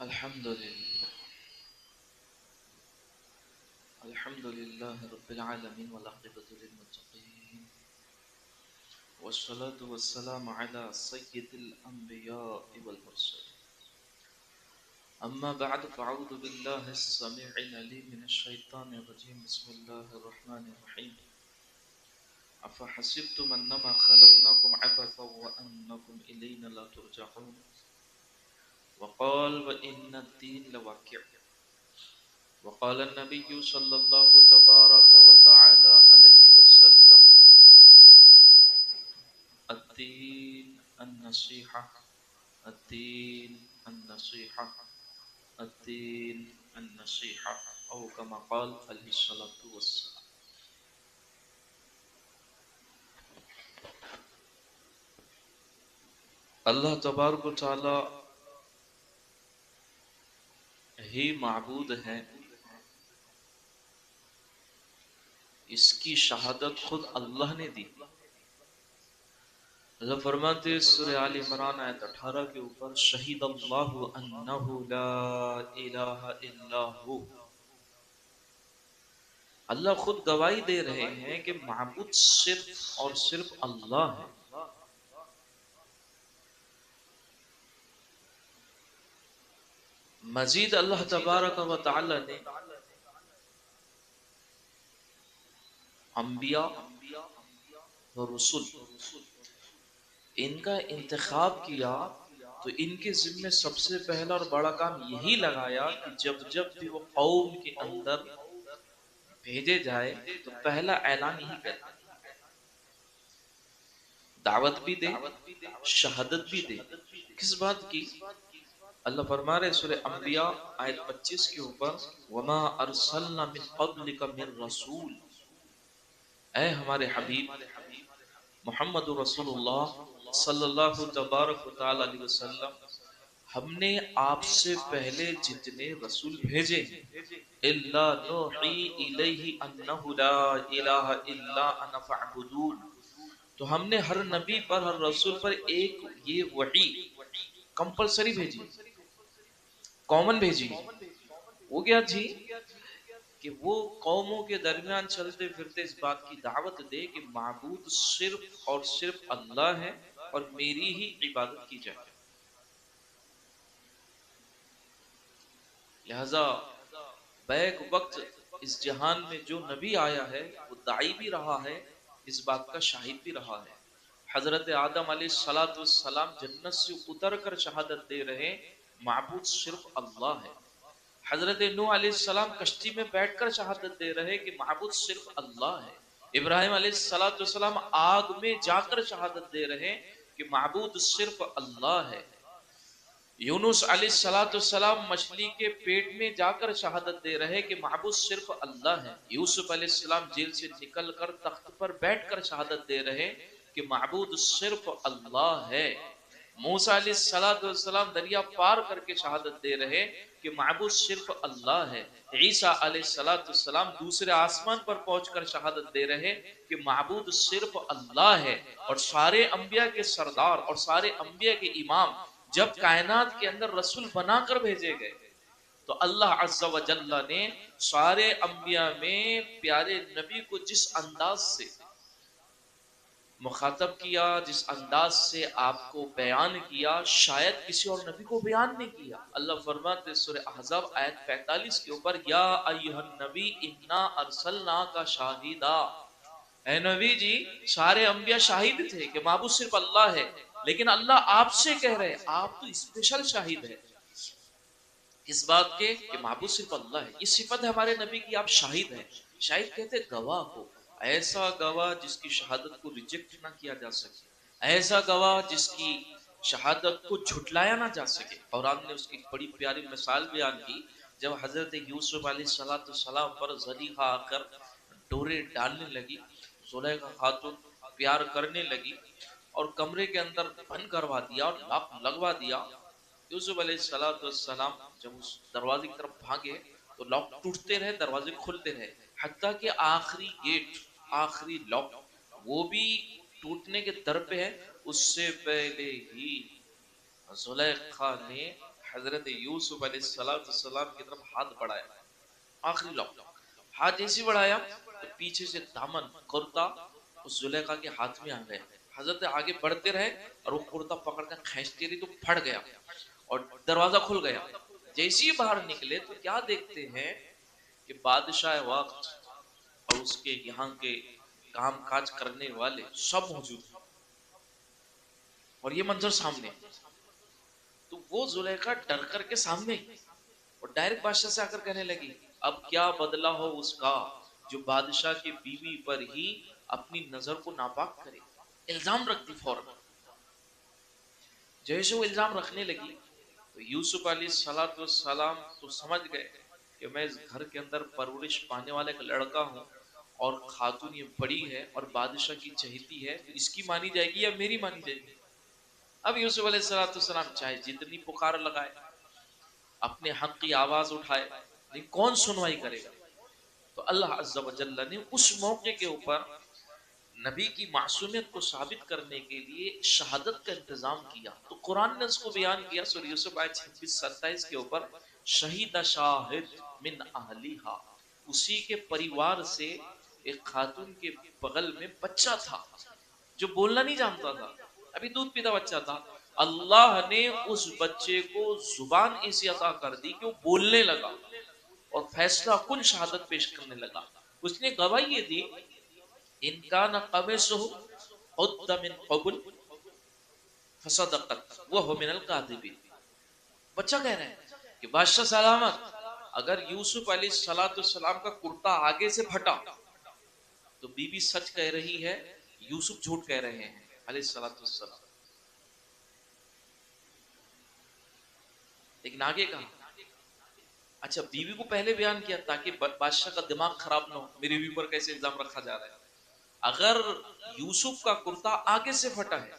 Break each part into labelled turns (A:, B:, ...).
A: الحمد لله الحمد لله رب العالمين والعاقبة للمتقين والصلاة والسلام على سيد الأنبياء والمرسلين أما بعد فأعوذ بالله السميع العليم من الشيطان الرجيم بسم الله الرحمن الرحيم أفحسبتم أنما خلقناكم عبثا وأنكم إلينا لا ترجعون وقال وإن الدين لواقع وقال النبي صلى الله تبارك وتعالى عليه وسلم الدين النصيحة الدين النصيحة الدين النصيحة أو كما قال عليه الصلاة والسلام. اللہ تبارک و تعالی ہی معبود ہے، اس کی شہادت خود اللہ نے دی. اللہ فرماتے سورہ آل عمران آیت 18 کے اوپر شہید اللہ انہ لا الہ الا ہو. اللہ خود گواہی دے رہے ہیں کہ معبود صرف اور صرف اللہ ہے. مزید اللہ تبارک و تعالی نے انبیاء و رسول ان کا انتخاب کیا تو ان کے ذمہ سب سے پہلا اور بڑا کام یہی لگایا کہ جب بھی وہ قوم کے اندر بھیجے جائے تو پہلا اعلان یہی کرتے دعوت بھی دے، شہادت بھی دے. کس بات کی؟ اللہ فرما رہے سورہ انبیاء آیت 25 کے اوپر وما ارسلنا من قبلک من رسول، اے ہمارے حبیب محمد رسول اللہ صلی اللہ تبارک و تعالی علیہ وسلم، ہم نے آپ سے پہلے جتنے رسول بھیجے الا نوحی الیہ انہ لا الہ الا انا فاعبدون، تو ہم نے ہر نبی پر ہر رسول پر ایک یہ وحی کمپلسری بھیجی، کامن بھیجی. وہ کیا تھی کہ وہ قوموں کے درمیان چلتے پھرتے اس بات کی دعوت دے کہ معبود صرف اور صرف اللہ ہے اور میری ہی عبادت کی جائے. لہذا بیک وقت اس جہان میں جو نبی آیا ہے وہ داعی بھی رہا ہے، اس بات کا شاہد بھی رہا ہے. حضرت آدم علیہ السلام جنت سے اتر کر شہادت دے رہے معبود صرف اللہ ہے. حضرت نوح علیہ السلام کشتی میں بیٹھ کر شہادت دے رہے کہ معبود صرف اللہ ہے. ابراہیم علیہ السلام آگ میں جا کر شہادت دے رہے کہ معبود صرف اللہ ہے. یونس علیہ السلام مچھلی کے پیٹ میں جا کر شہادت دے رہے کہ معبود صرف اللہ ہے. یوسف علیہ السلام جیل سے نکل کر تخت پر بیٹھ کر شہادت دے رہے کہ معبود صرف اللہ ہے. موسیٰ علیہ السلام دریا پار کر کے شہادت دے رہے کہ معبود صرف اللہ ہے. عیسیٰ علیہ السلام دوسرے آسمان پر پہنچ کر شہادت دے رہے کہ معبود صرف اللہ ہے. اور سارے انبیاء کے سردار اور سارے انبیاء کے امام جب کائنات کے اندر رسول بنا کر بھیجے گئے تو اللہ عز و جل نے سارے انبیاء میں پیارے نبی کو جس انداز سے مخاطب کیا، جس انداز سے آپ کو بیان کیا، شاید کسی اور نبی کو بیان نہیں کیا. اللہ فرماتے سورہ احزاب آیت 45 کے اوپر یا ایھا النبی انا ارسلناک شاہدا، اے نبی جی سارے انبیاء شاہد تھے کہ معبود صرف اللہ ہے، لیکن اللہ آپ سے کہہ رہے آپ تو اسپیشل شاہد ہے اس بات کے کہ معبود صرف اللہ ہے. یہ صفت ہے ہمارے نبی کی، آپ شاہد ہیں. شاہد کہتے گواہ کو، ایسا گواہ جس کی شہادت کو ریجیکٹ نہ کیا جا سکے، ایسا گواہ جس کی شہادت کو جھٹلایا نہ جا سکے. اور آپ نے اس کی بڑی پیاری مثال بیان کی جب حضرت یوسف علیہ السلام پر زلیخا آ کر ڈورے ڈالنے لگی، زلیخا خاتون پیار کرنے لگی اور کمرے کے اندر بند کروا دیا اور لاک لگوا دیا. یوسف علیہ السلام جب اس دروازے کی طرف بھاگے تو لاک ٹوٹتے رہے، دروازے کھلتے رہے، حتیٰ کہ آخری گیٹ، آخری لاک وہ بھی ٹوٹنے کے در پہ ہے. اس سے پہلے ہی زلیخا نے حضرت یوسف علیہ السلام کی طرف ہاتھ بڑھایا، آخری لقطہ، ہاتھ جیسے بڑھایا تو پیچھے سے دامن کرتا اس زلیخا کے ہاتھ میں آ گیا. حضرت آگے بڑھتے رہے اور وہ کرتا پکڑ کر کھینچتی رہی تو پھٹ گیا اور دروازہ کھل گیا. جیسے ہی باہر نکلے تو کیا دیکھتے ہیں کہ بادشاہ وقت اور اس کے یہاں کے کام کاج کرنے والے سب موجود ہیں اور یہ منظر سامنے. تو وہ زلیخا ڈر کر کے سامنے اور ڈائریکٹ بادشاہ سے آ کر کہنے لگی اب کیا بدلہ ہو اس کا جو بادشاہ کی بیوی پر ہی اپنی نظر کو ناپاک کرے. الزام رکھتی فوراً. جیسے وہ الزام رکھنے لگی تو یوسف علیہ السلام تو سمجھ گئے کہ میں اس گھر کے اندر پرورش پانے والا ایک لڑکا ہوں اور خاتون یہ بڑی ہے اور بادشاہ کی چہیتی ہے، تو اس کی مانی جائے گی یا میری مانی جائے گی. اب یوسف علیہ السلام چاہے جتنی پکار لگائے، اپنے حق کی آواز اٹھائے، لیکن کون سنوائی کرے گا. تو اللہ عز و جل نے اس موقع کے اوپر نبی کی معصومیت کو ثابت کرنے کے لیے شہادت کا انتظام کیا. تو قرآن نے اس کو بیان کیا سورہ یوسف آیت 26-27 کے اوپر، شہید شاہد من اہلیہا، اسی کے پریوار سے ایک خاتون کے بغل میں بچہ تھا جو بولنا نہیں جانتا تھا، ابھی دودھ پیتا بچہ تھا. اللہ نے اس بچے کو زبان ایسی عطا کر دی کہ وہ بولنے لگا اور فیصلہ کن شہادت پیش کرنے لگا. اس نے گواہی یہ دی ان کان قمیصہ قد من قبل فصدقت وهو من الكاذبین. بچہ کہہ رہے ہیں کہ بادشاہ سلامت، اگر یوسف علیہ السلام کا کرتا آگے سے پھٹا تو بی بی سچ کہہ رہی ہے، یوسف جھوٹ کہہ رہے ہیں علیہ السلام. لیکن آگے کہا، اچھا بیوی کو پہلے بیان کیا تاکہ بادشاہ کا دماغ خراب نہ ہو، میری بیوی پر کیسے الزام رکھا جا رہا ہے. اگر یوسف کا کرتا آگے سے پھٹا ہے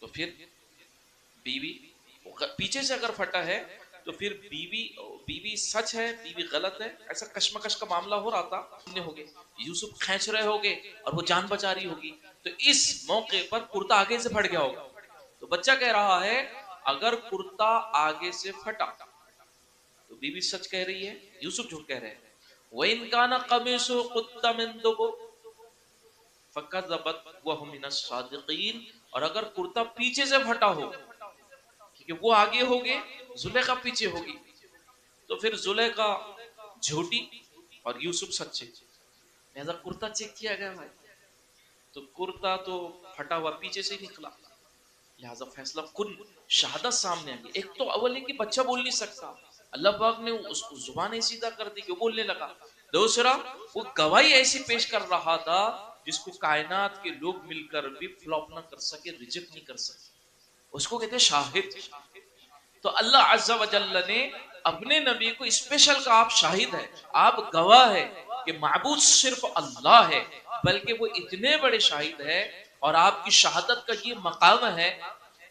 A: تو پھر بیوی، پیچھے سے اگر پھٹا ہے تو پھر بیوی سچ ہے، بیوی غلط ہے. ایسا کشمکش کا معاملہ ہو رہا تھا، ہو گے یوسف کھینچ رہے ہوگے اور وہ جان بچا رہی ہوگی، تو اس موقع پر کرتا آگے سے پھٹ گیا ہوگا. تو بچہ کہہ رہا ہے اگر کرتا آگے سے پھٹا تو بیوی سچ کہہ رہی ہے، یوسف جھوٹ کہہ رہے ہیں. وَإِن كَانَ قَمِيصُهُ قُدَّ مِن دُبُرٍ فَكَذَبَتْ وَهُ مِنَ الصَّادِقِينَ. اور اگر کرتا پیچھے سے پھٹا ہو، کیونکہ وہ آگے ہوگے زلیخا پیچھے ہوگی، تو پھر زلیخا جھوٹی اور یوسف سچے. لہذا کرتا چیک کیا گیا بھائی، تو کرتا تو پھٹا ہوا پیچھے سے ہی نکلا، لہذا فیصلہ کن شہادت سامنے آ گئی. ایک تو اول ہے کہ بچہ بول نہیں سکتا، اللہ پاک نے اس کو زبان سیدھا کر دی کہ وہ بولنے لگا. دوسرا وہ گواہی ایسی پیش کر رہا تھا جس کو کائنات کے لوگ مل کر بھی فلاپ نہ کر سکے، ریجیکٹ نہیں کر سکے، اس کو کہتے ہیں شاہد. تو اللہ عز و جل نے اپنے نبی کو اسپیشل کہا آپ شاہد ہے، آپ گواہ ہے کہ معبود صرف اللہ ہے، بلکہ وہ اتنے بڑے شاہد ہے اور آپ کی شہادت کا یہ مقام ہے،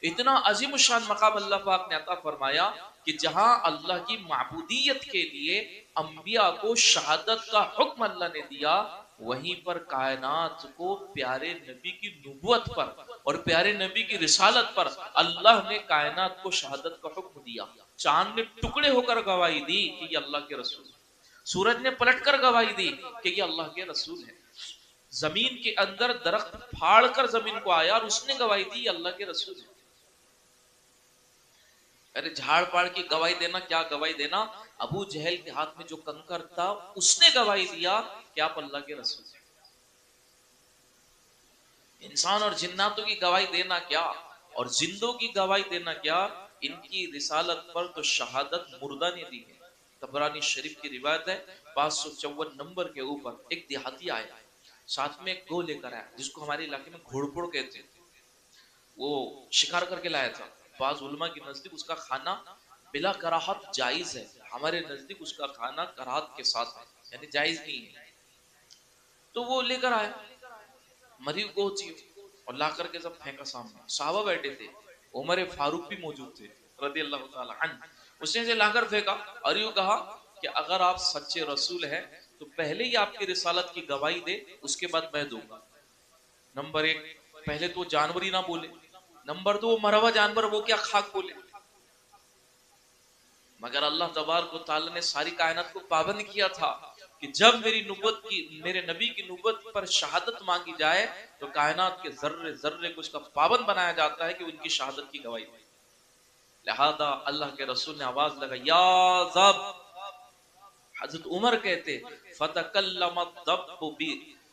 A: اتنا عظیم الشان مقام اللہ پاک نے عطا فرمایا کہ جہاں اللہ کی معبودیت کے لیے انبیاء کو شہادت کا حکم اللہ نے دیا، وہیں پر کائنات کو پیارے نبی کی نبوت پر اور پیارے نبی کی رسالت پر اللہ نے کائنات کو شہادت کا حکم دیا. چاند نے ٹکڑے ہو کر گواہی دی کہ یہ اللہ کے رسول ہے، سورج نے پلٹ کر گواہی دی کہ یہ اللہ کے رسول ہے، زمین کے اندر درخت پھاڑ کر زمین کو آیا اور اس نے گواہی دی یہ اللہ کے رسول ہے. ارے جھاڑ پاڑ کی گواہی دینا، کیا گواہی دینا، ابو جہل کے ہاتھ میں جو کنکر تھا اس نے گواہی دیا کہ آپ اللہ کے رسول ہیں. انسان اور جناتوں کی گواہی دینا کیا اور زندوں کی گواہی دینا کیا، ان کی رسالت پر تو شہادت مردہ نے دی ہے. طبرانی شریف کی روایت ہے 554 نمبر کے اوپر ایک دیہاتی آیا، ساتھ میں ایک گو لے کر آیا جس کو ہمارے علاقے میں گھوڑ پھوڑ کہتے ہیں. وہ شکار کر کے لایا تھا. بعض علماء کے نزدیک اس کا کھانا بلا کراہت جائز ہے، ہمارے نزدیک اس کا کھانا کراہت کے ساتھ ہے، یعنی جائز نہیں ہے. تو وہ لے کر آیا مری کو اور لا کر کے سب پھینکا سامنے. صحابہ بیٹھے تھے، عمر فاروق بھی موجود تھے رضی اللہ تعالی عنہ. اس نے لا کر پھینکا اور یوں کہا کہ اگر آپ سچے رسول ہیں تو پہلے ہی آپ کی رسالت کی گواہی دے، اس کے بعد میں دوں گا. نمبر ایک، پہلے تو جانور ہی نہ بولے. نمبر دو، مروا جانور وہ کیا خاک بولے. مگر اللہ تبارک و تعالی نے ساری کائنات کو پابند کیا تھا کہ جب میرے نبی کی نبوت پر شہادت مانگی جائے تو کائنات کے ذرے ذرے کو اس کا پابند بنایا جاتا ہے کہ ان کی شہادت کی گواہی دے. لہذا اللہ کے رسول نے آواز لگا یا ذب. حضرت عمر کہتے فتکلم الدب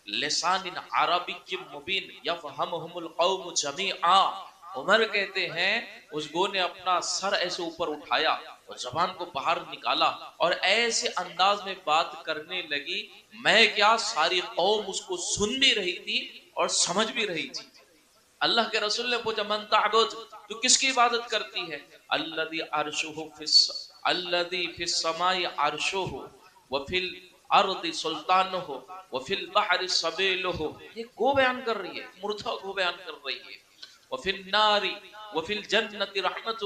A: بلسان عربی مبین یفہمہم القوم جمیعا. عمر کہتے ہیں اس گو نے اپنا سر ایسے اوپر اٹھایا اور زبان کو باہر نکالا اور ایسے انداز میں بات کرنے لگی میں کیا ساری قوم اس کو سن بھی رہی تھی اور سمجھ بھی رہی تھی. اللہ کے رسول نے پوچھا من تعبد, تو کس کی عبادت کرتی ہے؟ الذی عرشہ الذی فی السماء عرشہ وفی الارض سلطانہ وفی البحر سبیلہ. یہ گو بیان کر رہی ہے, مردہ گو بیان کر رہی ہے. وفی النار وفی الجنت رحمتہ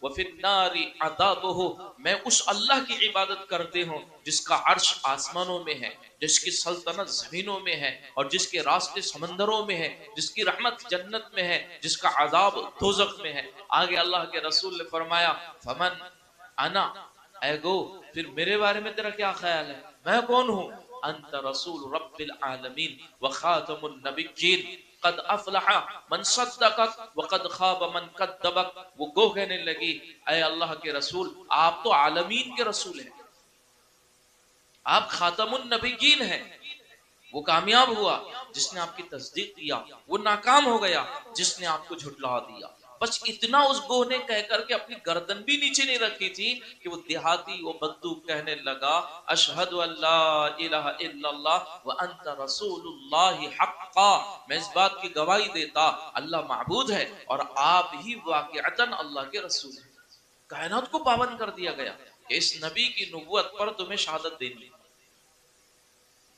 A: وفی النار عذابہ. میں اس اللہ کی عبادت کرتے ہوں جس کا عرش آسمانوں میں ہے, جس کی سلطنت زمینوں میں ہے اور جس کے راستے سمندروں میں ہے, جس کی رحمت جنت میں ہے, جس کا عذاب دوزخ میں ہے. آگے اللہ کے رسول نے فرمایا فمن انا, اے گو پھر میرے بارے میں تیرا کیا خیال ہے, میں کون ہوں؟ انت رسول رب العالمین وخاتم النبیین قد افلح من صدقک وقد خاب من کذبک. وہ گو کہنے لگی اے اللہ کے رسول آپ تو عالمین کے رسول ہیں, آپ خاتم النبیین ہیں. وہ کامیاب ہوا جس نے آپ کی تصدیق کیا, وہ ناکام ہو گیا جس نے آپ کو جھٹلا دیا. بس اتنا اس گوہ نے کہہ کر کے اپنی گردن بھی نیچے نہیں رکھی تھی کہ وہ دیہاتی وہ بدو کہنے لگا اشہد ان لا الہ الا اللہ وانت رسول اللہ حقا. میں اس بات کی گواہی دیتا اللہ معبود ہے اور آپ ہی واقعتاً اللہ کے رسول ہیں. کائنات کو پابند کر دیا گیا کہ اس نبی کی نبوت پر تمہیں شہادت دینی ہے,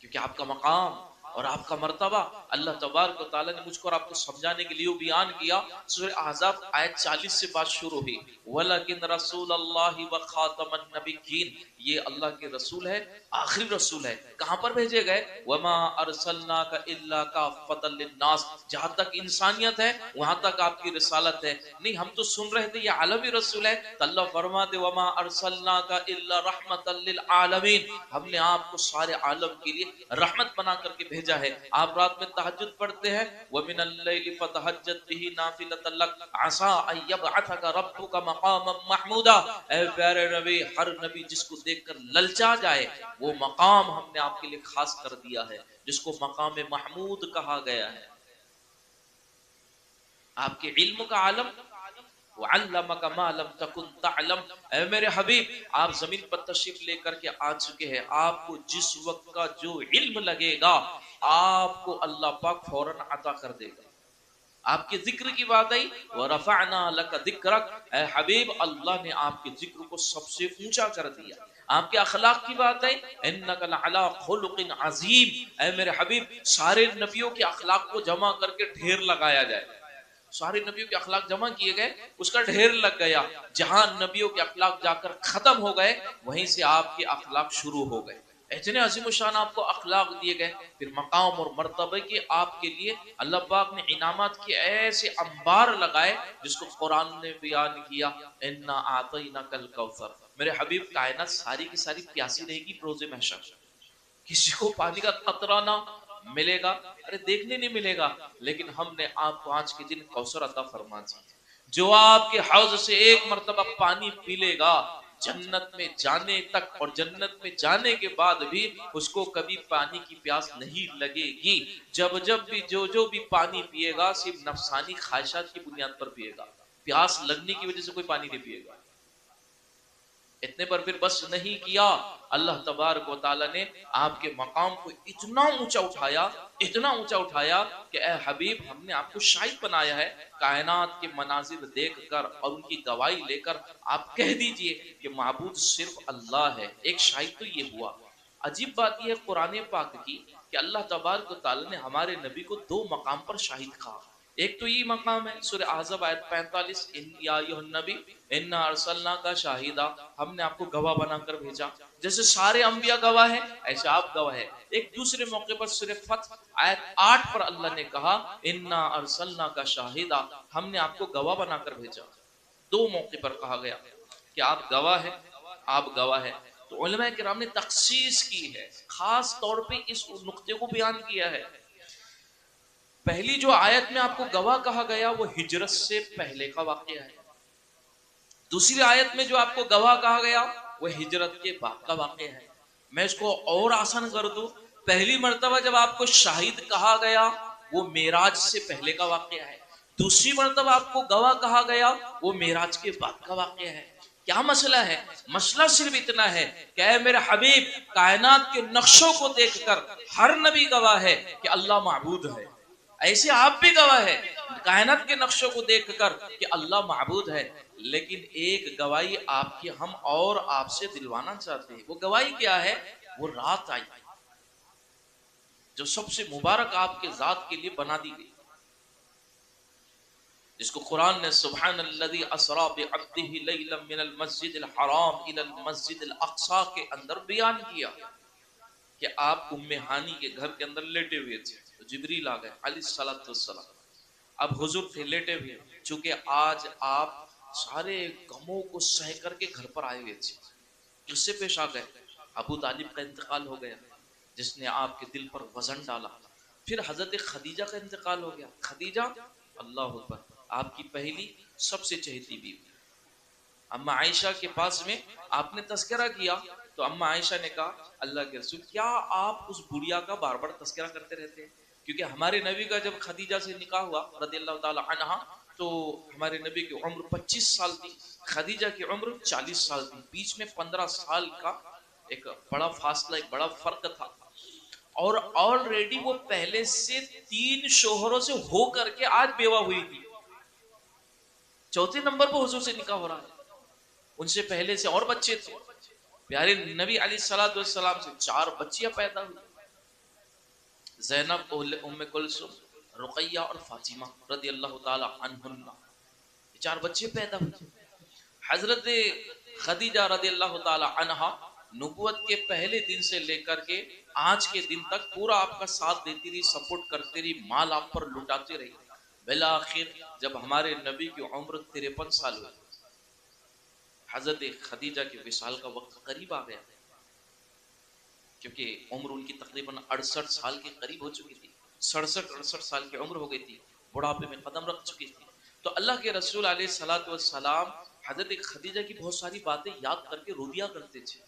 A: کیونکہ آپ کا مقام اور آپ کا مرتبہ اللہ تبارک و تعالی نے مجھ کو اور آپ کو سمجھانے کے لیے بیان کیا. سورہ احزاب آیت 40 سے بات شروع ہوئی وَلَكِنْ رَسُولَ اللَّهِ وَخَاتَمَ النَّبِيِّينَ. یہ اللہ کے رسول ہے, آخری رسول ہے. کہاں پر بھیجے گئے؟ وَمَا أَرْسَلْنَاكَ إِلَّا كَافَّةً لِلنَّاسِ. جہاں تک انسانیت ہے وہاں تک آپ کی رسالت ہے. نہیں ہم تو سن رہے تھے یہ عالمی رسول ہے, تو اللہ فرماتے وَمَا أَرْسَلْنَاكَ إِلَّا رَحْمَةً لِلْعَالَمِينَ. ہم نے آپ کو سارے عالم کے لیے رحمت بنا کر کے بھیجا ہے. آپ رات میں تہجد پڑھتے ہیں وَمِنَ اللَّيْلِ فَتَهَجَّدْ بِهِ نَافِلَةً لَكَ عَسَىٰ أَن يَبْعَثَكَ رَبُّكَ مَقَامًا مَحْمُودًا. اے پیارے نبی, ہر نبی جس کو دیکھ کر للچا جائے وہ مقام ہم نے آپ کے لیے خاص کر دیا ہے جس کو مقام محمود کہا گیا ہے. آپ کے علم کا عالم وَعَلَّمَكَ مَا لَمْ تَكُنْ تَعْلَمْ. اے میرے حبیب آپ زمین پر تشریف لے کر کے آ چکے ہیں, آپ کو جس وقت کا جو علم لگے گا آپ کو اللہ پاک فوراً عطا کر دے گا. آپ کے ذکر کی بات آئی وَرَفَعْنَا لَكَ ذِكْرَكَ. اے حبیب اللہ نے آپ کے ذکر کو سب سے اونچا کر دیا. آپ کے اخلاق کی بات ہے اِنَّكَ لَعَلَىٰ خُلُقٍ عَظِيمٍ. اے میرے حبیب سارے نبیوں کے اخلاق کو جمع کر کے ڈھیر لگایا جائے. سارے نبیوں کے اخلاق جمع کیے گئے, اس کا ڈھیر لگ گیا. جہاں نبیوں کے اخلاق جا کر ختم ہو گئے وہیں سے آپ کے اخلاق شروع ہو گئے. اتنے عظیم و شان آپ کو اخلاق دیے گئے. پھر مقام اور مرتبہ کے آپ کے لیے اللہ پاک نے انعامات کے ایسے انبار لگائے جس کو قرآن نے بیان کیا اِنَّا أَعْطَيْنَاكَ الْكَوْثَرَ. میرے حبیب کائنات ساری کی ساری پیاسی رہے گی روز محشر, کسی کو پانی کا قطرہ نہ ملے گا, ارے دیکھنے نہیں ملے گا, لیکن ہم نے آپ کو آج کے دن کوثر عطا فرما دی. جو آپ کے حوض سے ایک مرتبہ پانی پی لے گا جنت میں جانے تک اور جنت میں جانے کے بعد بھی اس کو کبھی پانی کی پیاس نہیں لگے گی. جب بھی جو بھی پانی پیے گا صرف نفسانی خواہشات کی بنیاد پر پیے گا, پیاس لگنے کی وجہ سے کوئی پانی نہیں پیے گا. اتنے پر پھر بس نہیں کیا, اللہ تبارک و تعالی نے آپ کے مقام کو اتنا اونچا اٹھایا, اتنا اونچا اٹھایا کہ اے حبیب ہم نے آپ کو شاہد بنایا ہے. کائنات کے مناظر دیکھ کر اور ان کی گواہی لے کر آپ کہہ دیجئے کہ معبود صرف اللہ ہے. ایک شاہد تو یہ ہوا. عجیب بات یہ ہے قرآن پاک کی کہ اللہ تبارک و تعالی نے ہمارے نبی کو دو مقام پر شاہد کہا. ایک تو یہ مقام ہے سورہ احزاب آیت 45 یا ایھا النبی انا ارسلناک شاہدا, ہم نے آپ کو گواہ بنا کر بھیجا. جیسے سارے انبیاء گواہ ہیں ایسے آپ گواہ ہیں. ایک دوسرے موقع پر سورہ فتح آیت 8 پر اللہ نے کہا انا ارسلناک شاہدا, ہم نے آپ کو گواہ بنا کر بھیجا. دو موقع پر کہا گیا کہ آپ گواہ ہیں آپ گواہ ہیں. تو علماء کرام نے تخصیص کی ہے، خاص طور پہ اس نقطے کو بیان کیا ہے. پہلی جو آیت میں آپ کو گواہ کہا گیا وہ ہجرت سے پہلے کا واقعہ ہے. دوسری آیت میں جو آپ کو گواہ کہا گیا وہ ہجرت کے بعد کا واقعہ ہے. میں اس کو اور آسان کر دوں، پہلی مرتبہ جب آپ کو شاہد کہا گیا وہ معراج سے پہلے کا واقعہ ہے. دوسری مرتبہ آپ کو گواہ کہا گیا وہ معراج کے بعد کا واقعہ ہے. کیا مسئلہ ہے؟ مسئلہ صرف اتنا ہے کہ اے میرے حبیب، کائنات کے نقشوں کو دیکھ کر ہر نبی گواہ ہے کہ اللہ معبود ہے. ایسے آپ بھی گواہ ہے کائنات کے نقشوں کو دیکھ کر کہ اللہ معبود ہے. لیکن ایک گواہی آپ کی ہم اور آپ سے دلوانا چاہتے ہیں. وہ گواہی کیا ہے؟ وہ رات آئی جو سب سے مبارک آپ کے ذات کے لیے بنا دی گئی، جس کو قرآن نے سبحان الذی اسری بعبدہ لیلا من المسجد الحرام الی المسجد الاقصی کے اندر بیان کیا کہ آپ ام ہانی کے گھر کے اندر لیٹے ہوئے تھے تو جبریل آ گئے علیہ الصلوۃ والسلام. اب حضور تھے لیٹے ہوئے، چونکہ آج آپ سارے غموں کو سہ کر کے گھر پر آئے ہوئے تھے. اس سے پیش آ گئے ابو طالب کا انتقال ہو گیا جس نے آپ کے دل پر وزن ڈالا. پھر حضرت خدیجہ کا انتقال ہو گیا. خدیجہ اللہ اکبر آپ کی پہلی سب سے چہیتی بیوی. اما عائشہ کے پاس میں آپ نے تذکرہ کیا تو اما عائشہ نے کہا اللہ کے رسول کیا آپ اس بڑھیا کا بار بار تذکرہ کرتے رہتے ہیں؟ کیونکہ ہمارے نبی کا جب خدیجہ سے نکاح ہوا رضی اللہ تعالی عنہا تو ہمارے نبی کی عمر 25 سال تھی، خدیجہ کی عمر 40 سال تھی. بیچ میں 15 سال کا ایک بڑا فاصلہ، ایک بڑا فرق تھا. اور آلریڈی وہ پہلے سے 3 شوہروں سے ہو کر کے آج بیوہ ہوئی تھی. چوتھے نمبر پر حضور سے نکاح ہو رہا ہے. ان سے پہلے سے اور بچے تھے. پیارے نبی علیہ الصلوۃ والسلام سے 4 بچیاں پیدا ہوئی، زینب، ام کلثوم، رقیہ اور فاطمہ رضی اللہ تعالی عنہن. 4 بچے پیدا ہوئے. حضرت خدیجہ رضی اللہ تعالی عنہا نبوت کے پہلے دن سے لے کر کے آج کے دن تک پورا آپ کا ساتھ دیتی رہی، سپورٹ کرتی رہی، مال آپ پر لٹاتی رہی. بالآخر جب ہمارے نبی کی عمر 53 سال ہوئی، حضرت خدیجہ کے وصال کا وقت قریب آ گیا کیونکہ عمر ان کی تقریباً 68 سال کے قریب ہو چکی تھی. 67-68 سال کی عمر ہو گئی تھی، بڑھاپے میں قدم رکھ چکی تھی. تو اللہ کے رسول علیہ الصلوۃ والسلام حضرت خدیجہ کی بہت ساری باتیں یاد کر کے رو دیا کرتے تھے.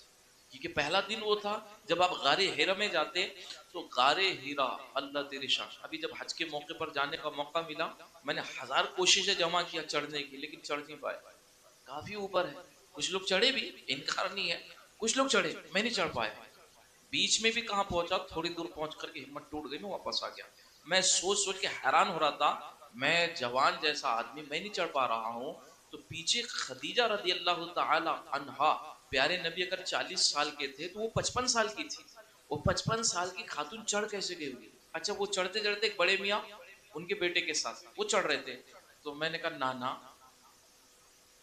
A: کیونکہ پہلا دن وہ تھا جب آپ غار ہیرا میں جاتے تو غار ہیرا اللہ تیری شان. ابھی جب حج کے موقع پر جانے کا موقع ملا میں نے 1000 کوششیں جمع کیا چڑھنے کی، لیکن چڑھ نہیں پائے. کافی اوپر ہے. کچھ لوگ چڑھے بھی، انکار نہیں ہے، کچھ لوگ چڑھے، میں نہیں چڑھ پایا. بیچ میں بھی کہاں پہنچا، تھوڑی دور پہنچ کر کے ہمت ٹوٹ گئی، میں واپس آ گیا. میں سوچ سوچ کے حیران ہو رہا تھا، میں جوان جیسا آدمی میں نہیں چڑھ پا رہا ہوں تو پیچھے خدیجہ رضی اللہ تعالی عنہا پیارے نبی اگر 40 سال کے تھے تو وہ 55 سال کی تھی. وہ 55 سال کی خاتون چڑھ کیسے گئی ہوگی؟ اچھا وہ چڑھتے چڑھتے ایک بڑے میاں ان کے بیٹے کے ساتھ وہ چڑھ رہے تھے تو میں نے کہا نانا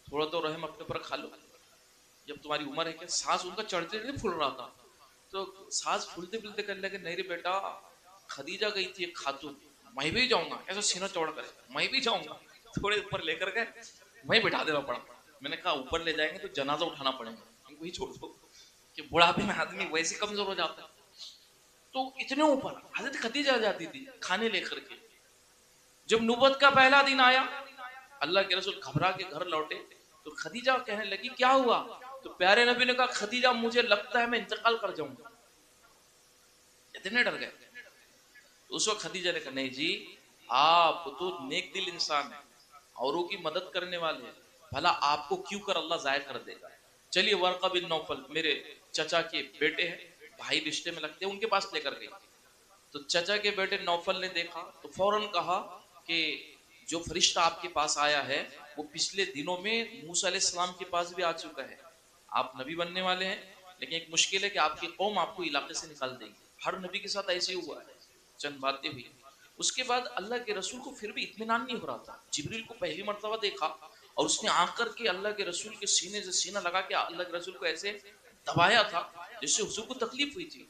A: تھوڑا تو رحم اپنے پر کھا لو، جب تمہاری عمر ہے. کیا سانس ان کا چڑھتے نہیں پھول رہا تھا تو سانس پھولتے پھولتے کرنے لگے نہیں رے بیٹا خدیجہ گئی تھی ایک خاتون، میں بھی جاؤں گا. ایسا سینہ چوڑا کرے میں بھی جاؤں گا. تھوڑے اوپر لے کر گئے، میں بٹھا دینا پڑا. میں نے کہا اوپر لے جائیں گے تو جنازہ اٹھانا پڑے گا، وہی چھوڑ دو کہ بڑھاپے میں آدمی ویسے کمزور ہو جاتا ہے. تو اتنے اوپر حضرت خدیجہ جاتی تھی کھانے لے کر کے. جب نبوت کا پہلا دن آیا اللہ کے رسول گھبرا کے گھر لوٹے تو خدیجہ کہنے لگی کیا ہوا؟ تو پیارے نبی نے کہا خدیجہ مجھے لگتا ہے میں انتقال کر جاؤں گا. اتنے ڈر گئے. اس وقت خدیجہ نے کہا نہیں جی آپ تو نیک دل انسان ہیں، اوروں کی مدد کرنے والے ہیں، بھلا آپ کو کیوں کر اللہ ضائع کر دے گا. چلیے ورقہ بن نوفل میرے چچا کے بیٹے ہیں، بھائی رشتے میں لگتے ہیں، ان کے پاس لے کر گئی. تو چچا کے بیٹے نوفل نے دیکھا تو فوراً کہا کہ جو فرشتہ آپ کے پاس آیا ہے وہ پچھلے دنوں میں موسیٰ علیہ السلام کے پاس بھی آ چکا ہے. آپ نبی بننے والے ہیں لیکن ایک مشکل ہے کہ آپ کی قوم آپ کو علاقے سے نکال دے گی. ہر نبی کے ساتھ ایسے ہی ہوا ہے. چند باتیں ہوئی. اس کے بعد اللہ کے رسول کو پھر بھی اطمینان نہیں ہو رہا تھا. جبریل کو پہلی مرتبہ دیکھا اور اس نے آ کر کے اللہ کے رسول کے سینے سے سینہ لگا کے اللہ کے رسول کو ایسے دبایا تھا جس سے حضور کو تکلیف ہوئی تھی.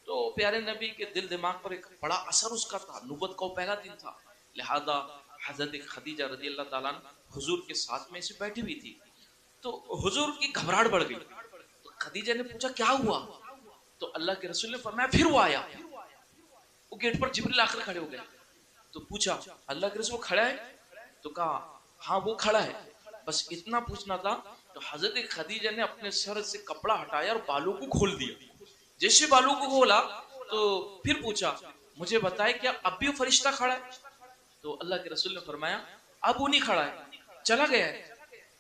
A: تو پیارے نبی کے دل دماغ پر ایک بڑا اثر اس کا تھا. نبوت کا پہلا دن تھا، لہذا حضرت خدیجہ رضی اللہ تعالیٰ عنہ حضور کے ساتھ میں سے بیٹھی ہوئی تھی. تو حضور کی گھبراہٹ بڑھ گئی. خدیجہ نے پوچھا کیا ہوا؟ تو اللہ کے رسول نے فرمایا پھر وہ آیا. وہ گیٹ پر جبریل آ کر کھڑے ہو گئے. تو پوچھا اللہ کے رسول کھڑا ہے؟ تو کہا ہاں وہ کھڑا ہے، بس اتنا پوچھنا تھا. تو حضرت خدیجہ نے اپنے سر سے کپڑا ہٹایا اور بالوں کو کھول دیا. جیسے بالوں کو کھولا تو پھر پوچھا مجھے بتائے کیا اب بھی فرشتہ کھڑا ہے؟ تو اللہ کے رسول نے فرمایا اب وہ نہیں کھڑا ہے، چلا گیا ہے.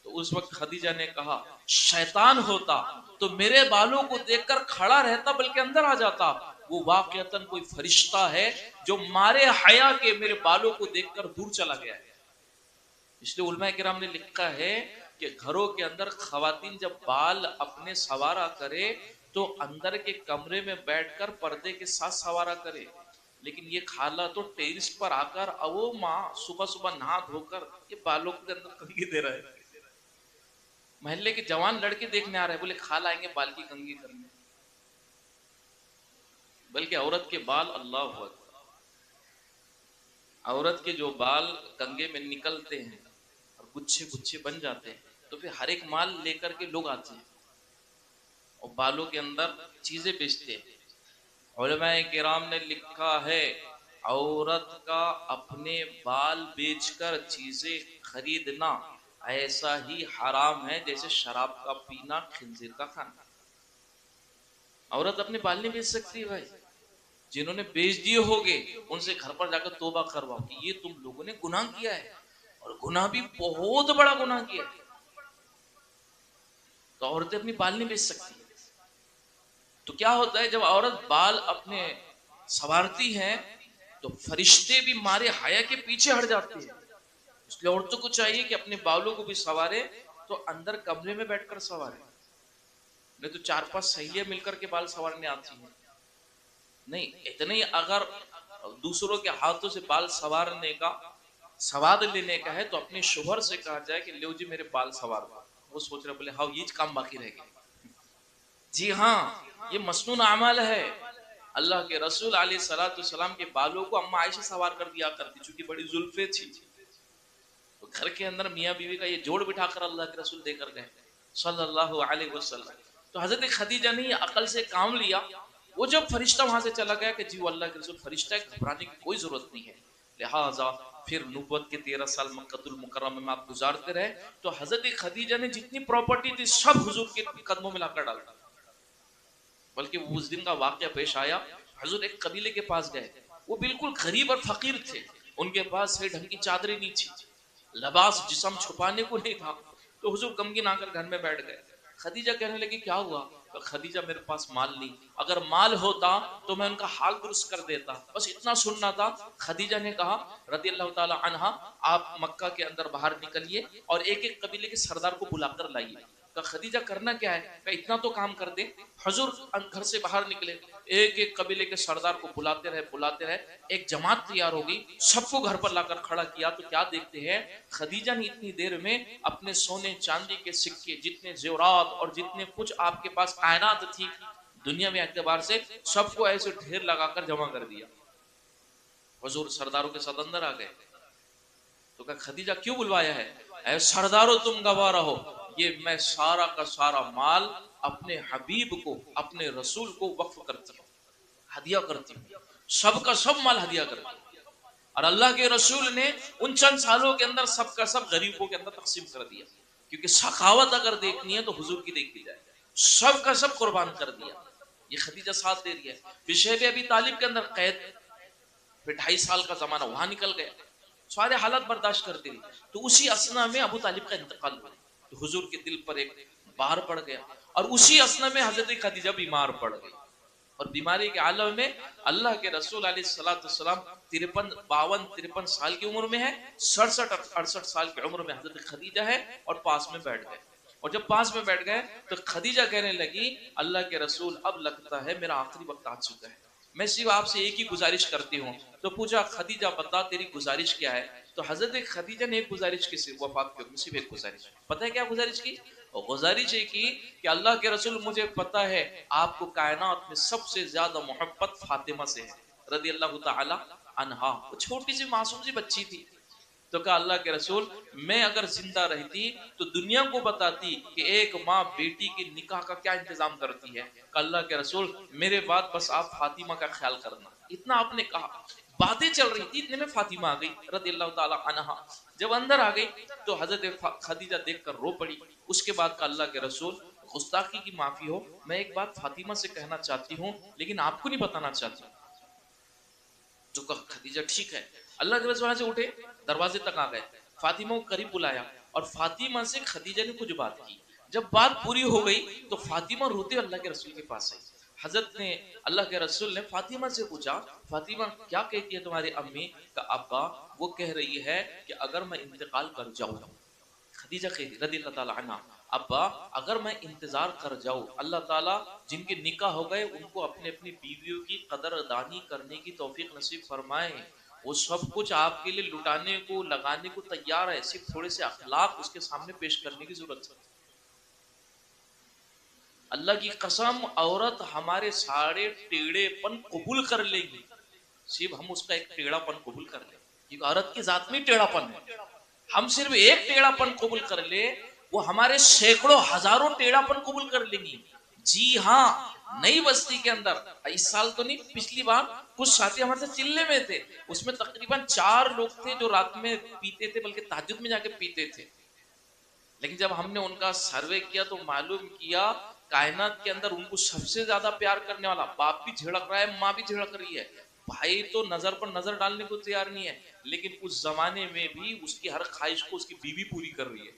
A: تو اس وقت خدیجہ نے کہا شیطان ہوتا تو میرے بالوں کو دیکھ کر کھڑا رہتا بلکہ اندر آ جاتا. وہ واقعتاً کوئی فرشتہ ہے جو مارے حیا کے میرے بالوں کو دیکھ کر دور چلا گیا ہے. اس لیے علماء کرام نے لکھا ہے کہ گھروں کے اندر خواتین جب بال اپنے سوارا کرے تو اندر کے کمرے میں بیٹھ کر پردے کے ساتھ سوارا کرے. لیکن یہ خالہ تو ٹیرس پر آ کر او ماں صبح صبح نہا دھو کر یہ بالوں کے اندر کنگھی دے رہا ہے. محلے کے جوان لڑکے دیکھنے آ رہے ہیں، بولے خالہ آئیں گے بال کی کنگھی کرنے. بلکہ عورت کے بال اللہ اکبر، عورت کے جو بال کنگھے میں نکلتے ہیں اور گچھے گچھے بن جاتے ہیں تو پھر ہر ایک مال لے کر کے لوگ آتے ہیں اور بالوں کے اندر چیزیں بیچتے ہیں. علماء کرام نے لکھا ہے عورت کا اپنے بال بیچ کر چیزیں خریدنا ایسا ہی حرام ہے جیسے شراب کا پینا، خنزیر کا کھانا. عورت اپنے بال نہیں بیچ سکتی. بھائی جنہوں نے بیچ دیے ہوگے ان سے گھر پر جا کر توبہ کرواؤ کہ یہ تم لوگوں نے گناہ کیا ہے اور گناہ بھی بہت بڑا گناہ کیا ہے. تو عورتیں اپنی بال نہیں بیچ سکتی. تو کیا ہوتا ہے جب عورت بال اپنے سنوارتی ہے تو فرشتے بھی مارے حیا کے پیچھے ہٹ جاتے ہیں. اس لیے عورتوں کو چاہیے کہ اپنے بالوں کو بھی سنوارے تو اندر کمرے میں بیٹھ کر سنوارے، نہیں تو 4-5 سہیلیاں مل کر کے بال سنوارنے آتی ہیں. نہیں، اتنے ہی اگر دوسروں کے ہاتھوں سے بال سنوارنے کا سواد لینے کا ہے تو اپنے شوہر سے کہا جائے کہ لیو جی میرے بال سنوار دو. وہ سوچ رہے بولے ہاں یہ کام باقی رہ گیا. جی ہاں یہ مسنون اعمال ہے. اللہ کے رسول علیہ الصلوۃ والسلام کے بالوں کو اما عائشہ سوار کر دیا کرتی چونکہ بڑی زلفیں تھی. تو گھر کے اندر میاں بیوی کا یہ جوڑ بٹھا کر اللہ کے رسول دے کر گئے صلی اللہ علیہ وسلم. تو حضرت خدیجہ نے یہ عقل سے کام لیا. وہ جب فرشتہ وہاں سے چلا گیا کہ جی وہ اللہ کے رسول فرشتہ ہے، گھبرانے کی کوئی ضرورت نہیں ہے. لہٰذا پھر نبوت کے 13 سال مکہ المکرمہ میں آپ گزارتے رہے تو حضرت خدیجہ نے جتنی پراپرٹی تھی سب حضور کے قدموں میں لا کر ڈالا. بلکہ اس دن کا واقعہ پیش آیا، حضور ایک قبیلے کے پاس گئے، وہ بالکل غریب اور فقیر تھے، ان کے پاس صحیح ڈھنگ کی چادریں نہیں تھی، لباس جسم چھپانے کو نہیں تھا. تو حضور غمگین آ کر گھر میں بیٹھ گئے. خدیجہ کہنے لگی کیا ہوا؟ تو خدیجہ میرے پاس مال نہیں، اگر مال ہوتا تو میں ان کا حال درست کر دیتا، بس اتنا سننا تھا. خدیجہ نے کہا رضی اللہ تعالی عنہا آپ مکہ کے اندر باہر نکلیے اور ایک ایک قبیلے کے سردار کو بلا کر لائیے. کہ خدیجہ کرنا کیا ہے؟ کہ اتنا تو کام کر دے. حضور گھر سے باہر نکلے، ایک ایک قبیلے کے سردار کو بلاتے رہے. ایک جماعت تیار ہوگی، سب کو گھر پر لا کر کھڑا کیا. تو کیا دیکھتے ہیں خدیجہ نے اتنی دیر میں اپنے سونے چاندی کے سکے جتنے زیورات اور جتنے کچھ آپ کے پاس کائنات تھی دنیا میں اعتبار سے سب کو ایسے ڈھیر لگا کر جمع کر دیا. حضور سرداروں کے ساتھ اندر آ گئے. تو کہا خدیجہ کیوں بلوایا ہے؟ اے سرداروں تم گواہ رہو، یہ میں سارا کا سارا مال اپنے حبیب کو اپنے رسول کو وقف کرتی ہوں، ہدیہ کرتی ہوں، سب کا سب مال ہدیہ کرتی ہوں. اور اللہ کے رسول نے ان چند سالوں کے اندر سب کا سب غریبوں کے اندر تقسیم کر دیا. کیونکہ سخاوت اگر دیکھنی ہے تو حضور کی دیکھی جائے، سب کا سب قربان کر دیا. یہ خدیجہ ساتھ دے رہی ہے. پھر شیب ابی طالب کے اندر قید، پھر 2.5 سال کا زمانہ وہاں نکل گیا، سارے حالات برداشت کرتے رہی. تو اسی اسنا میں ابو طالب کا انتقال ہوا تو حضور کے دل پر ایک بار پڑ گیا اور اسی اسنا میں حضرت خدیجہ بیمار پڑ گئی. اور بیماری کے عالم میں اللہ کے رسول علیہ السلام 53 سال کی عمر میں ہے، 67-68 سال کی عمر میں حضرت خدیجہ ہے اور پاس میں بیٹھ گئے. اور جب پاس میں بیٹھ گئے تو خدیجہ کہنے لگی اللہ کے رسول اب لگتا ہے میرا آخری وقت آ چکا ہے، میں صرف آپ سے ایک ہی گزارش کرتی ہوں. تو پوچھا خدیجہ بتا تیری گزارش کیا ہے؟ تو حضرت خدیجہ نے ایک گزارش کی، وفات کے صرف ایک گزارش. پتہ ہے کیا گزارش کی؟ گزارش یہ کی کہ اللہ کے رسول مجھے پتا ہے آپ کو کائنات میں سب سے زیادہ محبت فاطمہ سے ہے رضی اللہ تعالی عنہا. وہ چھوٹی سی معصوم سی بچی تھی تو کہا اللہ کے رسول میں اگر زندہ رہتی تو دنیا کو بتاتی کہ ایک ماں بیٹی کے نکاح کا کیا انتظام کرتی ہے. کہ اللہ کے رسول میرے بعد بس آپ فاطمہ کا خیال کرنا. اتنا آپ نے کہا. باتیں چل رہی تھی اتنے میں فاطمہ آ گئی رضی اللہ تعالی عنہا. جب اندر آ گئی تو حضرت خدیجہ دیکھ کر رو پڑی. اس کے بعد کا اللہ کے رسول گستاخی کی معافی ہو، میں ایک بات فاطمہ سے کہنا چاہتی ہوں لیکن آپ کو نہیں بتانا چاہتی. تو کہا خدیجہ ٹھیک ہے. اللہ کے رسول سے اٹھے دروازے تک آ گئے، فاطمہ کو قریب بلایا اور فاطمہ سے خدیجہ نے کچھ بات کی. جب بات پوری ہو گئی تو فاطمہ روتے اللہ کے رسول کے پاس آئی. حضرت نے اللہ کے رسول نے فاطمہ سے پوچھا فاطمہ کیا کہتی ہے تمہاری امی؟ کا ابا وہ کہہ رہی ہے کہ اگر میں انتقال کر جاؤں. خدیجہ کہتی رضی اللہ تعالی عنہ ابا اگر میں انتظار کر جاؤں اللہ تعالیٰ جن کے نکاح ہو گئے ان کو اپنے اپنی بیویوں کی قدر دانی کرنے کی توفیق نصیب فرمائے. وہ سب کچھ آپ کے لیے لٹانے کو لگانے کو تیار ہے، صرف تھوڑے سے اخلاق اس کے سامنے پیش کرنے کی ضرورت ہے. اللہ کی قسم عورت ہمارے سارے ٹیڑے پن قبول کر لے گی، صرف ہم اس کا ایک ٹیڑھا پن قبول کر لیں. کیونکہ عورت کی ذات میں ٹیڑھا پن ہے. ہم صرف ایک ٹیڑھا پن قبول کر لے وہ ہمارے سینکڑوں ہزاروں ٹیڑھا پن قبول کر لیں گی. جی ہاں، نئی بستی کے اندر اس سال تو نہیں، پچھلی بار کچھ ساتھی ہمارے سے چلنے میں تھے، اس میں تقریباً 4 لوگ تھے جو رات میں پیتے تھے، بلکہ تہجد میں جا کے پیتے تھے. لیکن جب ہم نے ان کا سروے کیا تو معلوم کیا کائنات کے اندر ان کو سب سے زیادہ پیار کرنے والا باپ بھی جھڑک رہا ہے، ماں بھی جھڑک رہی ہے، بھائی تو نظر پر نظر ڈالنے کو تیار نہیں ہے، لیکن اس زمانے میں بھی اس کی ہر خواہش کو اس کی بیوی پوری کر رہی ہے.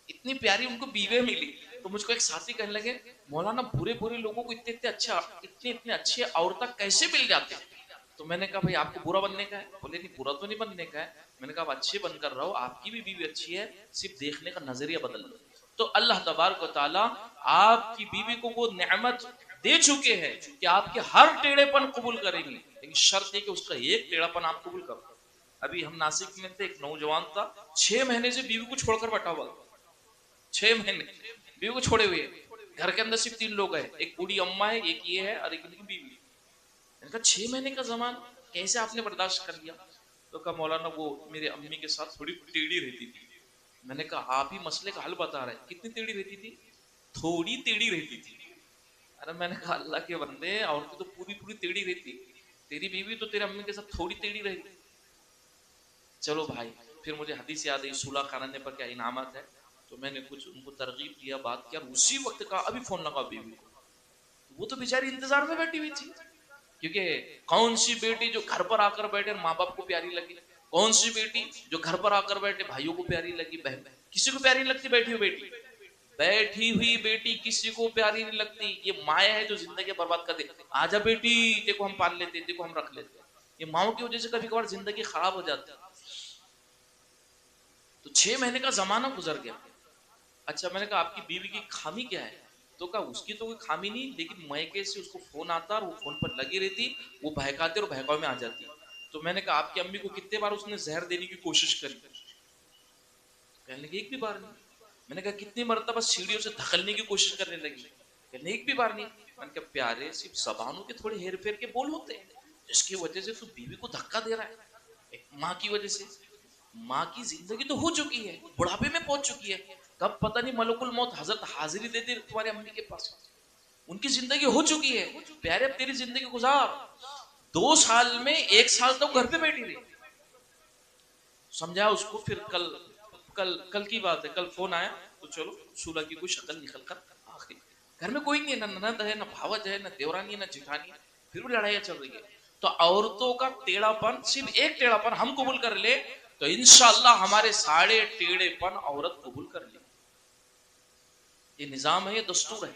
A: اتنی پیاری ان کو بیوی ملی. تو مجھ کو ایک ساتھی کہنے لگے مولانا برے برے لوگوں کو اتنے اچھے عورتیں کیسے مل جاتے ہیں؟ تو میں نے کہا بھائی آپ کو برا بننے کا ہے؟ بولے نہیں برا تو نہیں بننے کا ہے. میں نے کہا اچھے بن کر رہو، آپ کی بھی بیوی اچھی ہے، صرف دیکھنے کا نظریہ بدل لو. تو اللہ تبارک و تعالی آپ کی بیوی کو وہ نعمت دے چکے ہیں کہ آپ کے ہر ٹیڑھے پن قبول کریں گے، لیکن شرط یہ کہ اس کا ایک ٹیڑھا پن آپ قبول کرو. ابھی ہم ناسک میں تھے، ایک نوجوان تھا 6 مہینے سے بیوی کو چھوڑ کر بیٹھا ہوا. 6 مہینے بیوی کو چھوڑے ہوئے. گھر کے اندر صرف 3 لوگ ہیں، ایک بوڑھی اماں ہے، ایک یہ ہے اور ایک ان کی بیوی. میں نے کہا 6 مہینے کا زمان کیسے آپ نے برداشت کر لیا؟ تو کہا مولانا وہ میرے امی کے ساتھ تھوڑی ٹیڑھی رہتی تھی. میں نے کہا آپ ہی مسئلے کا حل بتا رہے ہیں. کتنی ٹیڑھی رہتی تھی؟ تھوڑی ٹیڑھی رہتی تھی. ارے میں نے کہا اللہ کے بندے عورتیں تو پوری پوری ٹیڑھی رہتی، تیری بیوی تو تیرے امی کے ساتھ تھوڑی ٹیڑھی رہتی. چلو بھائی پھر مجھے حدیث یاد آئی صلح کرنے پر کیا انعامات ہے. تو میں نے کچھ ان کو ترغیب دیا، بات کیا. اسی وقت کہا ابھی فون لگا بیوی کو. وہ تو بیچاری انتظار میں بیٹھی ہوئی تھی، کیونکہ کون سی بیٹی جو گھر پر آ کر بیٹھے ماں باپ کو پیاری لگی، کون سی بیٹی جو گھر پر آ کر بیٹھے بھائیوں کو پیاری لگی، بہن کسی کو پیاری نہیں لگتی. بیٹھی ہوئی بیٹی کسی کو پیاری نہیں لگتی. یہ مایا ہے جو زندگی برباد کر دے. آجا بیٹی دیکھو ہم پال لیتے، دیکھو ہم رکھ لیتے. یہ ماؤں کی وجہ سے کبھی کبھار زندگی خراب ہو جاتی. تو 6 مہینے کا زمانہ گزر گیا. اچھا میں نے کہا آپ کی بیوی کی خامی کیا ہے؟ تو کہا اس کی تو کوئی خامی نہیں، لیکن میکے سے اس کو فون آتا اور وہ فون پر لگی رہتی، وہ بہکاتے اور بہکاؤ میں آ جاتی. تو میں نے کہا آپ کی امی کو کتنے بار اس نے زہر دینے کی کوشش کری؟ کہنے لگے ایک بھی بار نہیں. میں نے کہا کتنی مرتبہ سیڑھیوں سے دھکلنے کی کوشش کرنے لگی؟ کہنے ایک بھی بار نہیں. میں نے کہا پیارے صرف زبانوں کے تھوڑے ہیر پھیر کے بول ہوتے ہیں جس کی وجہ سے تو بیوی کو دھکا دے رہا ہے. ایک ماں کی وجہ سے، ماں کی زندگی تو ہو چکی ہے، بڑھاپے میں پہنچ چکی ہے، کب پتہ نہیں ملک الموت حضرت حاضری دے دے تمہارے امی کے پاس. ان کی زندگی ہو چکی ہے. پیارے اب تیری زندگی گزار. 2 سال میں 1 سال تو گھر پہ بیٹھی رہی. سمجھا اس کو. پھر کل کی بات ہے، کل فون آیا تو چلو صلح کی کوئی شکل نکل کر آ گئی. گھر میں کوئی نہیں ہے، نہ نند ہے، نہ بھاوج ہے، نہ دیورانی ہے، نہ جٹھانی ہے، پھر بھی لڑائیاں چل رہی ہے. تو عورتوں کا ٹیڑھا پن، صرف ایک ٹیڑھا پن ہم قبول کر لے تو انشاءاللہ ہمارے ساڑھے ٹیڑھے پن عورت قبول کر لے. یہ نظام ہے، یہ دستور ہے.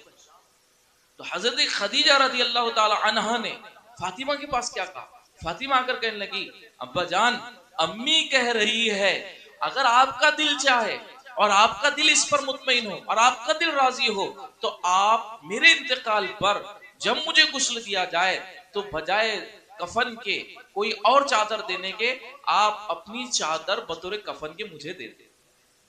A: تو حضرت خدیجہ رضی اللہ تعالی عنہا نے فاطمہ کے پاس کیا کہا؟ فاطمہ آ کر کہنے لگی ابا جان امی کہہ رہی ہے اگر آپ کا دل چاہے اور آپ کا دل اس پر مطمئن ہو اور آپ کا دل راضی ہو تو آپ میرے انتقال پر جب مجھے غسل دیا جائے تو بجائے کفن کے کوئی اور چادر دینے کے آپ اپنی چادر بطور کفن کے مجھے دے دیں.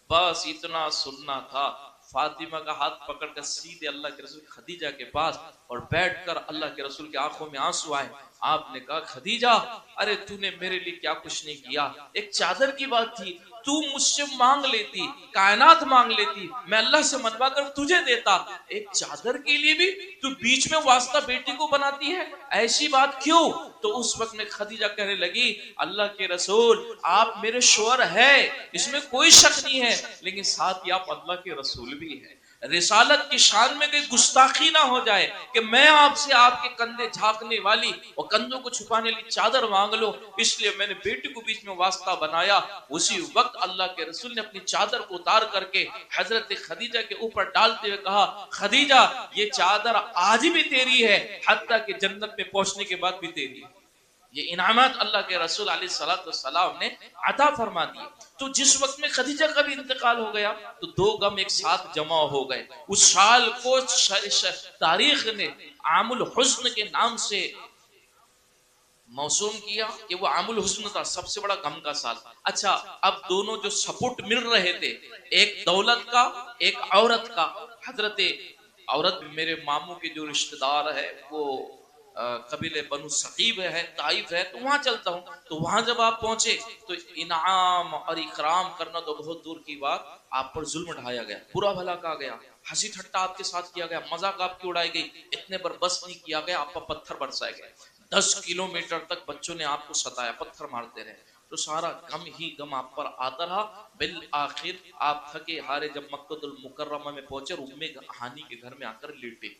A: بس اتنا سننا تھا. فاطمہ کا ہاتھ پکڑ کر سیدھے اللہ کے رسول خدیجہ کے پاس اور بیٹھ کر اللہ کے رسول کی آنکھوں میں آنسو آئے. آپ نے کہا خدیجہ ارے تو نے میرے لیے کیا کچھ نہیں کیا, ایک چادر کی بات تھی, تو مجھ سے مانگ لیتی, کائنات مانگ لیتی, میں اللہ سے منوا کر تجھے دیتا, ایک چادر کے لیے بھی تو بیچ میں واسطہ بیٹی کو بناتی ہے, ایسی بات کیوں؟ تو اس وقت میں خدیجہ کہنے لگی اللہ کے رسول آپ میرے شوہر ہے, اس میں کوئی شک نہیں ہے, لیکن ساتھ ہی آپ اللہ کے رسول بھی ہیں, رسالت کی شان میں کوئی گستاخی نہ ہو جائے کہ میں آپ سے آپ کے کندھے جھانکنے والی اور کندھوں کو چھپانے والی چادر مانگ لو, اس لیے میں نے بیٹی کو بیچ میں واسطہ بنایا. اسی وقت اللہ کے رسول نے اپنی چادر کو اتار کر کے حضرت خدیجہ کے اوپر ڈالتے ہوئے کہا خدیجہ یہ چادر آج بھی تیری ہے, حتیٰ کہ جنت میں پہنچنے کے بعد بھی تیری ہے. یہ انعامات اللہ کے رسول علیہ السلام نے عطا فرما دیے. تو جس وقت میں خدیجہ کا بھی انتقال ہو گیا تو دو غم ایک ساتھ جمع ہو گئے. اس سال کو تاریخ نے عام الحزن کے نام سے موسوم کیا کہ وہ عام الحزن تھا, سب سے بڑا غم کا سال. اچھا اب دونوں جو سپورٹ مل رہے تھے, ایک دولت کا ایک عورت کا. حضرت عورت میرے ماموں کے جو رشتہ دار ہے وہ قبیلے بنو ثقیف ہے, طائف ہے, تو وہاں چلتا ہوں. تو وہاں جب آپ پہنچے تو انعام اور اکرام کرنا تو بہت دور کی بات, آپ پر ظلم ڈھایا گیا, برا بھلا کہا گیا, ہنسی ٹھٹا آپ کے ساتھ کیا گیا, مذاق آپ کی اڑائی گئی, اتنے پر بس نہیں کیا گیا, آپ پر پتھر برسائے گئے. 10 کلومیٹر تک بچوں نے آپ کو ستایا, پتھر مارتے رہے. تو سارا غم ہی غم آپ پر آتا رہا. بالآخر آپ تھکے ہارے جب مکہ المکرمہ میں پہنچے اور ام ہانی کے گھر میں آ کر لیٹے.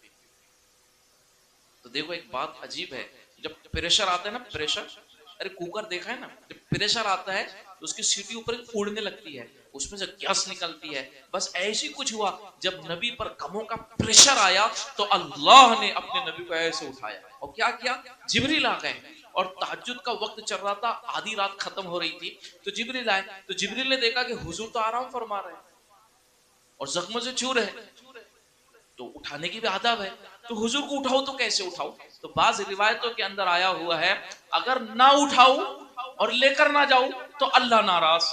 A: تو دیکھو ایک بات عجیب ہے, جب پریشر آتا ہے نا, پریشر, ارے کوکر دیکھا ہے نا, جب پریشر آتا ہے تو اس کی سیٹی اوپر اڑنے لگتی ہے, اس میں سے گیس نکلتی ہے. بس ایسے کچھ ہوا جب نبی پر غموں کا پریشر آیا تو اللہ نے اپنے نبی کو ایسے اٹھایا. اور کیا کیا, جبریل آ گئے اور تہجد کا وقت چل رہا تھا, آدھی رات ختم ہو رہی تھی. تو جبریل آئے تو جبریل نے دیکھا کہ حضور تو آرام فرما رہے ہیں اور زخموں سے چور ہے, تو اٹھانے کی بھی آداب ہے. تو حضور کو اٹھاؤ تو کیسے اٹھاؤ؟ تو بعض روایتوں کے اندر آیا ہوا ہے اگر نہ اٹھاؤ اور لے کر نہ جاؤ تو اللہ ناراض,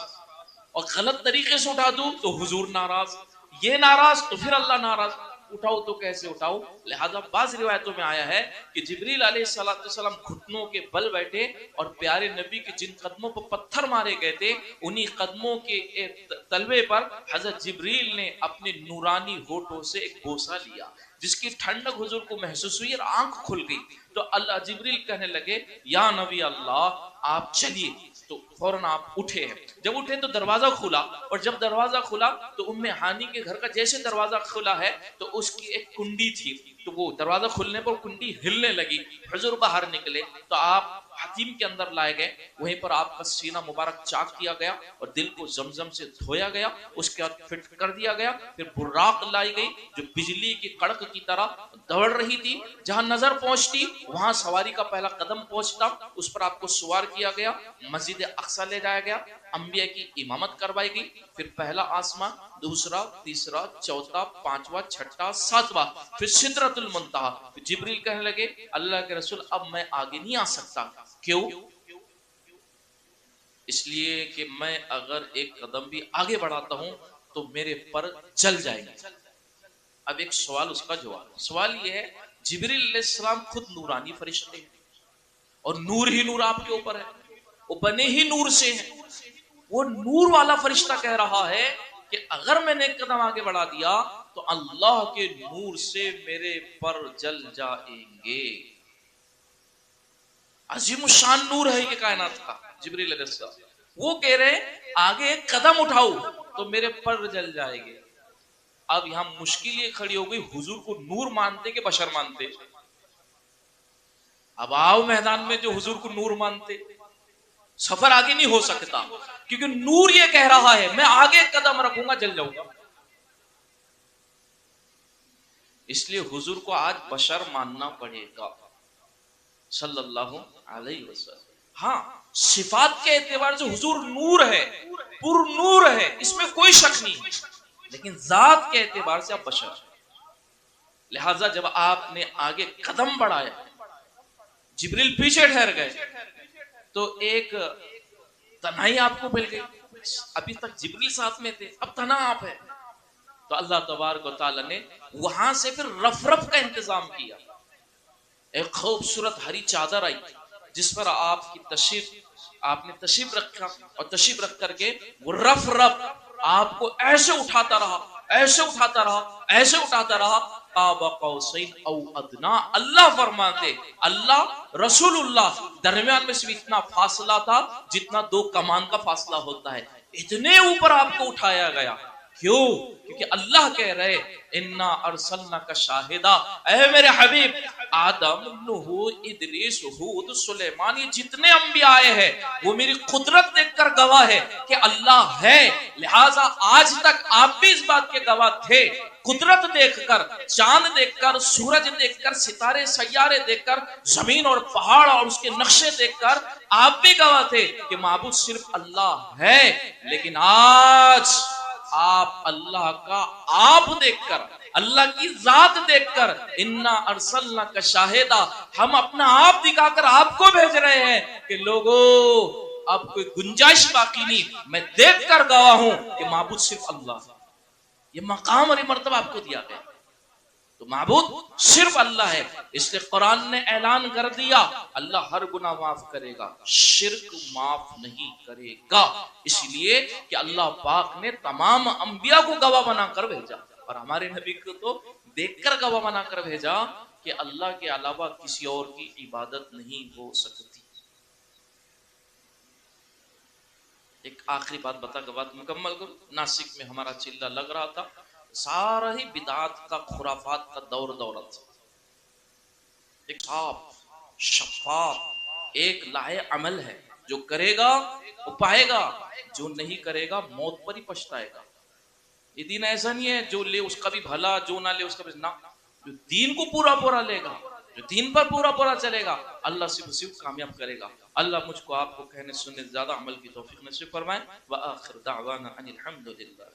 A: اور غلط طریقے سے اٹھا دوں تو حضور ناراض, یہ ناراض تو پھر اللہ ناراض, اٹھاؤ تو کیسے اٹھاؤ. لہذا بعض روایتوں میں آیا ہے کہ جبریل علیہ السلام گھٹنوں کے بل بیٹھے اور پیارے نبی کے جن قدموں پر پتھر مارے گئے تھے انہی قدموں کے تلوے پر حضرت جبریل نے اپنے نورانی ہونٹوں سے ایک بوسہ لیا, جس کی ٹھنڈک حضور کو محسوس ہوئی اور آنکھ کھل گئی. تو اللہ جبریل کہنے لگے یا نبی اللہ آپ چلیے. تو فوراً آپ اٹھے ہیں. جب اٹھے تو دروازہ کھلا, اور جب دروازہ کھلا تو ام ہانی کے گھر کا جیسے دروازہ کھلا ہے تو اس کی ایک کنڈی تھی, تو وہ دروازہ کھلنے پر کنڈی ہلنے لگی. حضور باہر نکلے تو آپ حتیم کے اندر لائے گئے, وہیں پر آپ کا سینہ مبارک چاک کیا گیا اور دل کو زمزم سے دھویا گیا, اس کے بعد فٹ کر دیا گیا. پھر براق لائی گئی جو بجلی کی کڑک کی طرح دوڑ رہی تھی, جہاں نظر پہنچتی وہاں سواری کا پہلا قدم پہنچتا, اس پر آپ کو سوار کیا گیا, مسجد اقصی لے جایا گیا, انبیاء کی امامت کروائی گئی. پھر پہلا آسمان, دوسرا, تیسرا, چوتھا, پانچواں, چھٹا, ساتواں, پھر سدرۃ المنتہا. جبریل کہنے لگے اللہ کے رسول اب میں آگے نہیں آ سکتا. کیوں؟ اس لیے کہ میں اگر ایک قدم بھی آگے بڑھاتا ہوں تو میرے پر جل جائے گا. اب ایک سوال, اس کا جواب. سوال یہ ہے جبریل علیہ السلام خود نورانی فرشتے ہیں اور نور ہی نور آپ کے اوپر ہے, وہ بنے ہی نور سے ہیں. وہ نور والا فرشتہ کہہ رہا ہے کہ اگر میں نے ایک قدم آگے بڑھا دیا تو اللہ کے نور سے میرے پر جل جائیں گے. عظیم الشان نور ہے یہ کائنات کا جبریل علیہ السلام. وہ کہہ رہے آگے ایک قدم اٹھاؤ تو میرے پر جل جائے گے. اب یہاں مشکل یہ کھڑی ہو گئی, حضور کو نور مانتے کہ بشر مانتے؟ اب آؤ میدان میں جو حضور کو نور مانتے, سفر آگے نہیں ہو سکتا کیونکہ نور یہ کہہ رہا ہے میں آگے قدم رکھوں گا جل جاؤں گا. اس لیے حضور کو آج بشر ماننا پڑے گا صلی اللہ علیہ وسلم. ہاں صفات کے اعتبار سے حضور نور ہے, پر نور ہے, اس میں کوئی شک نہیں, لیکن ذات کے اعتبار سے آپ بشر. لہذا جب آپ نے آگے قدم بڑھایا, جبریل پیچھے ٹھہر گئے, تو ایک تنہائی آپ کو مل گئی. ابھی تک جبریل ساتھ میں تھے, اب تنہا آپ ہے. تو اللہ تبارک و تعالی نے وہاں سے پھر رف کا انتظام کیا. ایک خوبصورت ہری چادر آئی جس پر آپ نے تشریف رکھا اور تشریف رکھ کر کے وہ رف آپ کو ایسے اٹھاتا رہا ایسے اٹھاتا رہا ایسے اٹھاتا رہا. قاب قوسین او ادنا. اللہ فرماتے اللہ رسول اللہ درمیان میں صرف اتنا فاصلہ تھا جتنا دو کمان کا فاصلہ ہوتا ہے. اتنے اوپر آپ کو اٹھایا گیا. کیوں؟ کیونکہ اللہ کہہ رہے انا ارسلناک شاہدا، اے میرے حبیب آدم، نوح، ادریس، ہود، سلیمان، یہ جتنے انبیاء آئے ہیں وہ میری قدرت دیکھ کر گواہ ہے کہ اللہ ہے. لہٰذا آج تک آپ بھی اس بات کے گواہ تھے. قدرت دیکھ کر، چاند دیکھ کر، سورج دیکھ کر، ستارے سیارے دیکھ کر، زمین اور پہاڑ اور اس کے نقشے دیکھ کر آپ بھی گواہ تھے کہ معبود صرف اللہ ہے. لیکن آج آپ اللہ کا آپ دیکھ کر، اللہ کی ذات دیکھ کر، انا ارسلناک شاہدا، ہم اپنا آپ دکھا کر آپ کو بھیج رہے ہیں کہ لوگوں اب کوئی گنجائش باقی نہیں، میں دیکھ کر گواہ ہوں کہ معبود صرف اللہ ہے. یہ مقام اور یہ مرتبہ آپ کو دیا گیا. تو معبود صرف اللہ ہے. اس لیے قرآن نے اعلان کر دیا اللہ ہر گناہ معاف کرے گا، شرک معاف نہیں کرے گا. اس لیے کہ اللہ پاک نے تمام انبیاء کو گواہ بنا کر بھیجا اور ہمارے نبی کو تو دیکھ کر گواہ بنا کر بھیجا کہ اللہ کے علاوہ کسی اور کی عبادت نہیں ہو سکتی. ایک آخری بات بتا کے بات مکمل کروں. ناسک میں ہمارا چلہ لگ رہا تھا، سارا ہی بدعات کا خرافات کا دور تھا. ایک صاف شفاف ایک لاہے عمل ہے، جو کرے گا وہ پائے گا، جو نہیں کرے گا موت پر ہی پچھتائے گا. یہ دین ایسا نہیں ہے جو لے اس کا بھی بھلا، جو نہ لے اس کا بھی نہ. جو دین کو پورا لے گا، جو دین پر پورا چلے گا، اللہ صرف کامیاب کرے گا. اللہ مجھ کو آپ کو کہنے سننے زیادہ عمل کی توفیق نصیب فرمائے. وآخر دعوانا ان الحمد للہ.